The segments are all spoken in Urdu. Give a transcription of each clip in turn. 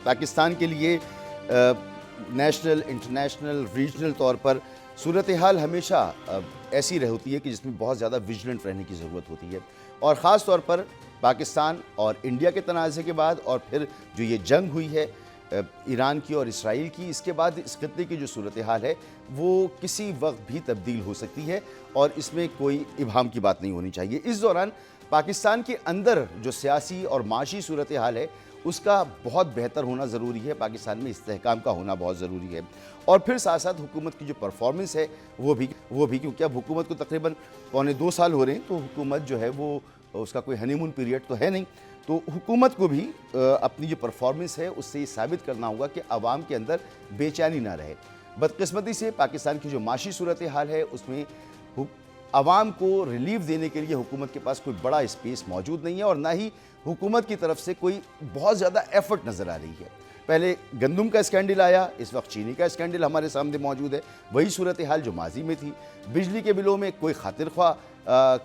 پاکستان کے لیے نیشنل، انٹرنیشنل، ریجنل طور پر صورتحال ہمیشہ ایسی ہوتی ہے کہ جس میں بہت زیادہ ویجیلنٹ رہنے کی ضرورت ہوتی ہے، اور خاص طور پر پاکستان اور انڈیا کے تنازع کے بعد، اور پھر جو یہ جنگ ہوئی ہے ایران کی اور اسرائیل کی، اس کے بعد اس خطے کی جو صورتحال ہے وہ کسی وقت بھی تبدیل ہو سکتی ہے، اور اس میں کوئی ابہام کی بات نہیں ہونی چاہیے۔ اس دوران پاکستان کے اندر جو سیاسی اور معاشی صورتحال ہے اس کا بہت بہتر ہونا ضروری ہے، پاکستان میں استحکام کا ہونا بہت ضروری ہے، اور پھر ساتھ ساتھ حکومت کی جو پرفارمنس ہے وہ بھی کیونکہ اب حکومت کو تقریباً 1.25 سال ہو رہے ہیں، تو حکومت جو ہے وہ اس کا کوئی ہنی مون پیریڈ تو ہے نہیں، تو حکومت کو بھی اپنی جو پرفارمنس ہے اس سے یہ ثابت کرنا ہوگا کہ عوام کے اندر بے چینی نہ رہے۔ بدقسمتی سے پاکستان کی جو معاشی صورتحال ہے اس میں عوام کو ریلیف دینے کے لیے حکومت کے پاس کوئی بڑا اسپیس موجود نہیں ہے، اور نہ ہی حکومت کی طرف سے کوئی بہت زیادہ ایفرٹ نظر آ رہی ہے۔ پہلے گندم کا اسکینڈل آیا، اس وقت چینی کا اسکینڈل ہمارے سامنے موجود ہے، وہی صورتحال جو ماضی میں تھی۔ بجلی کے بلوں میں کوئی خاطر خواہ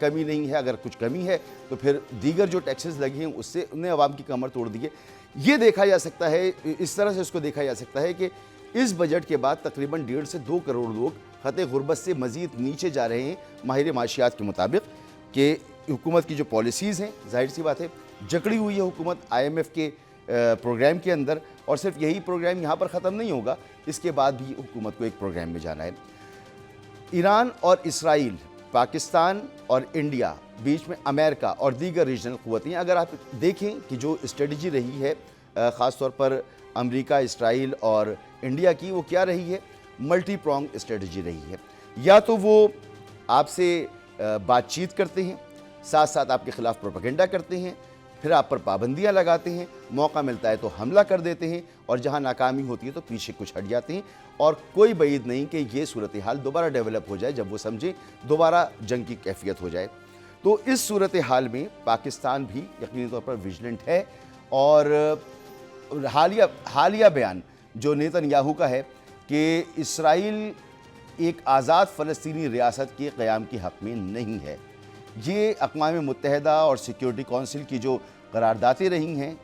کمی نہیں ہے، اگر کچھ کمی ہے تو پھر دیگر جو ٹیکسز لگے ہیں اس سے انہیں عوام کی کمر توڑ دی ہے۔ یہ دیکھا جا سکتا ہے، اس طرح سے اس کو دیکھا جا سکتا ہے کہ اس بجٹ کے بعد تقریباً 1.5 سے 2 کروڑ لوگ خط غربت سے مزید نیچے جا رہے ہیں، ماہر معاشیات کے مطابق، کہ حکومت کی جو پالیسیز ہیں ظاہر سی بات ہے جکڑی ہوئی ہے حکومت IMF کے پروگرام کے اندر، اور صرف یہی پروگرام یہاں پر ختم نہیں ہوگا، اس کے بعد بھی حکومت کو ایک پروگرام میں جانا ہے۔ ایران اور اسرائیل، پاکستان اور انڈیا، بیچ میں امریکہ اور دیگر ریجنل قوتیں، اگر آپ دیکھیں کہ جو اسٹریٹجی رہی ہے خاص طور پر امریکہ، اسرائیل اور انڈیا کی، وہ کیا رہی ہے؟ ملٹی پرونگ اسٹریٹجی رہی ہے۔ یا تو وہ آپ سے بات چیت کرتے ہیں، ساتھ ساتھ آپ کے خلاف پروپیگنڈا کرتے ہیں، پھر آپ پر پابندیاں لگاتے ہیں، موقع ملتا ہے تو حملہ کر دیتے ہیں، اور جہاں ناکامی ہوتی ہے تو پیچھے کچھ ہٹ جاتے ہیں، اور کوئی بعید نہیں کہ یہ صورتحال دوبارہ ڈیولپ ہو جائے جب وہ سمجھیں دوبارہ جنگ کی کیفیت ہو جائے۔ تو اس صورتحال میں پاکستان بھی یقینی طور پر ویجیلنٹ ہے، اور حالیہ بیان جو نیتن یاہو کا ہے کہ اسرائیل ایک آزاد فلسطینی ریاست کے قیام کے حق میں نہیں ہے، یہ اقوام متحدہ اور سیکیورٹی کونسل کی جو قراردادیں رہی ہیں،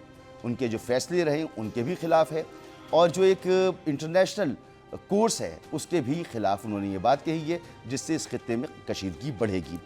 ان کے جو فیصلے رہے ان کے بھی خلاف ہے، اور جو ایک انٹرنیشنل کورس ہے اس کے بھی خلاف انہوں نے یہ بات کہی ہے، جس سے اس خطے میں کشیدگی بڑھے گی۔